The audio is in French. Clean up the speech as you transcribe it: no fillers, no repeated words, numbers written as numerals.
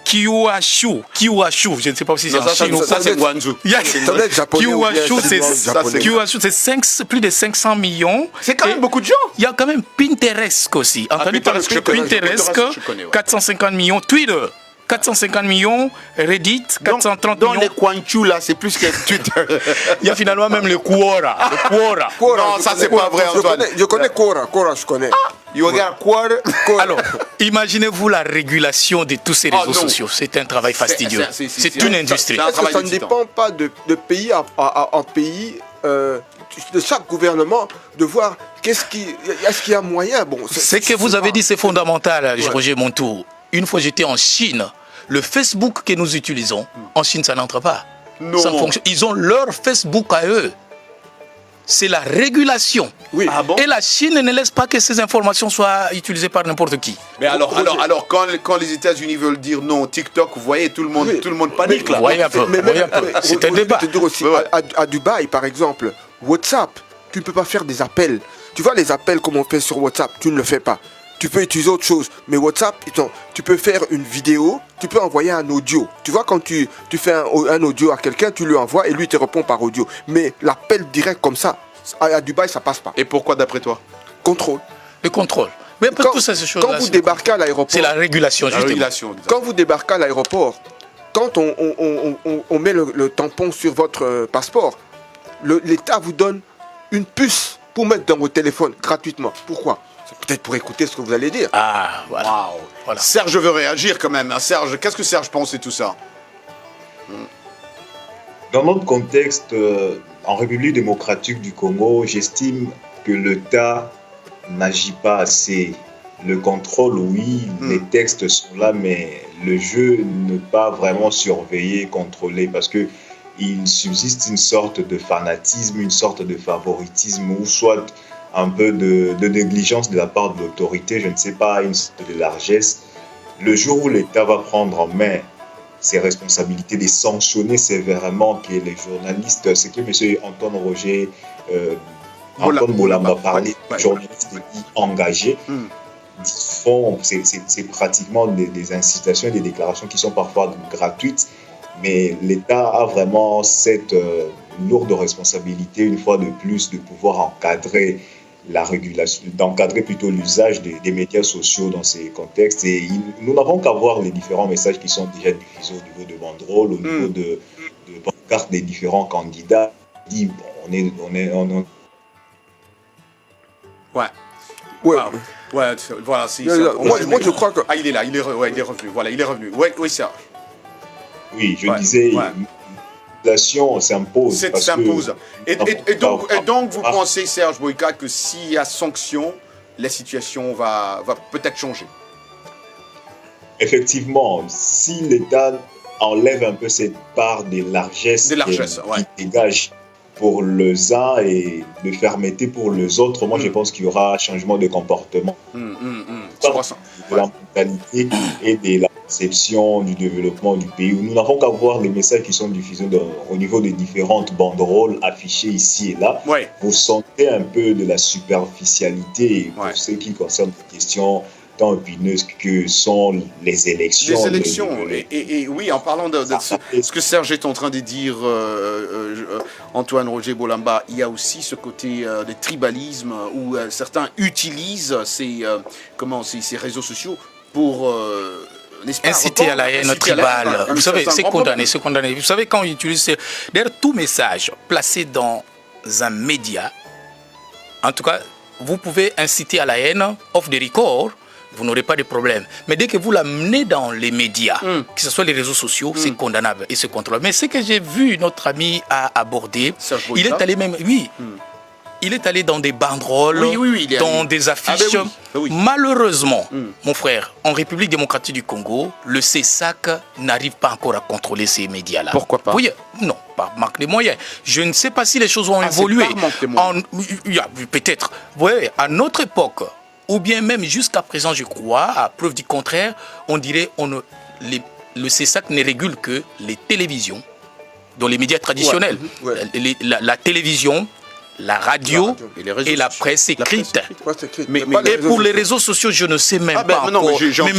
Kyushu, je ne sais pas si c'est en Chine ou ça c'est Guangzhou. Kyushu, c'est plus de 500 millions. C'est quand même beaucoup de gens. Il y a quand même Pinterest aussi. Entendu parler de Pinterest, 450 millions. Twitter, 450 millions. Reddit, 430 millions. Dans les Guangzhou là, c'est plus que Twitter. Il y a finalement même le Quora. Non, ça c'est pas vrai, Antoine. Je connais Quora, je connais. You regarde Quora. Alors, imaginez-vous la régulation de tous ces réseaux sociaux. C'est un travail fastidieux. C'est une industrie. Est-ce que ça ne dépend pas de pays en pays, de chaque gouvernement, de voir est-ce qu'il y a moyen. Bon, ce que vous avez dit, c'est fondamental, Roger Montour. Une fois j'étais en Chine, le Facebook que nous utilisons, en Chine, ça n'entre pas. Non. Ça fonctionne. Ils ont leur Facebook à eux. C'est la régulation. Oui. Ah bon? Et la Chine ne laisse pas que ces informations soient utilisées par n'importe qui. Mais alors quand les États-Unis veulent dire non, TikTok, vous voyez, tout le monde panique là. Voyez un peu. C'est un débat. Je te dire aussi, à Dubaï, par exemple, WhatsApp, tu ne peux pas faire des appels. Tu vois les appels comme on fait sur WhatsApp, tu ne le fais pas. Tu peux utiliser autre chose. Mais WhatsApp, tu peux faire une vidéo, tu peux envoyer un audio. Tu vois, quand tu fais un audio à quelqu'un, tu lui envoies et lui te répond par audio. Mais l'appel direct comme ça, à Dubaï, ça passe pas. Et pourquoi d'après toi? Contrôle. Le contrôle. Mais après tout ça, ces choses-là, quand vous débarquez à l'aéroport, c'est la régulation, justement. Quand vous débarquez à l'aéroport, quand on met le tampon sur votre passeport, l'État vous donne une puce pour mettre dans votre téléphone gratuitement. Pourquoi? C'est peut-être pour écouter ce que vous allez dire. Ah, voilà. Wow. Voilà. Serge veut réagir quand même. Serge, qu'est-ce que Serge pense de tout ça? Dans notre contexte, en République démocratique du Congo, j'estime que l'État n'agit pas assez. Le contrôle, oui, les textes sont là, mais le jeu n'est pas vraiment surveillé, contrôlé, parce que il subsiste une sorte de fanatisme, une sorte de favoritisme, ou soit un peu de négligence de la part de l'autorité, je ne sais pas, une sorte de largesse. Le jour où l'État va prendre en main ses responsabilités, de sanctionner sévèrement que les journalistes, ce que M. Antoine Roger, Antoine Bolamba parlait, journalistes engagés, font, c'est pratiquement des incitations et des déclarations qui sont parfois gratuites, mais l'État a vraiment cette lourde responsabilité, une fois de plus, de pouvoir encadrer la régulation, d'encadrer plutôt l'usage des médias sociaux dans ces contextes. Et nous n'avons qu'à voir les différents messages qui sont déjà diffusés au niveau de banderoles, au niveau de pancartes des différents candidats. Ouais. Ouais, voilà. Moi, je crois que... Ah, il est là, il est revenu. Voilà, il est revenu. Oui, ça. Oui, je disais... s'impose. S'impose. Et donc, vous pensez, Serge Boïka, que s'il y a sanction, la situation va peut-être changer? Effectivement, si l'État enlève un peu cette part de largesse qui dégage pour les uns et de fermeté pour les autres, moi je pense qu'il y aura un changement de comportement. De la mentalité et de la perception du développement du pays. Nous n'avons qu'à voir les messages qui sont diffusés au niveau des différentes banderoles affichées ici et là. Ouais. Vous sentez un peu de la superficialité pour ce qui concerne les questions tant épineuses que sont les élections. Les élections, et oui, en parlant de ce que Serge est en train de dire, Antoine Roger Bolamba, il y a aussi ce côté de tribalisme où certains utilisent ces réseaux sociaux pour... inciter à la haine tribale. Vous savez, c'est condamné. Vous savez, quand on utilise... D'ailleurs, tout message placé dans un média, en tout cas, vous pouvez inciter à la haine, off the record, vous n'aurez pas de problème. Mais dès que vous l'amenez dans les médias, que ce soit les réseaux sociaux, c'est condamnable et c'est contrôlable. Mais ce que j'ai vu notre ami a abordé, il est allé même... Oui. Il est allé dans des banderoles, dans des affiches. Malheureusement, mon frère, en République démocratique du Congo, le CESAC n'arrive pas encore à contrôler ces médias-là. Pourquoi pas? Oui, non, par manque de moyens. Je ne sais pas si les choses ont évolué. Peut-être. Oui, à notre époque, ou bien même jusqu'à présent, je crois, à preuve du contraire, on dirait le CESAC ne régule que les télévisions, dans les médias traditionnels. La télévision, la radio et la presse écrite. Et pour les réseaux sociaux, je ne sais même pas encore. Mais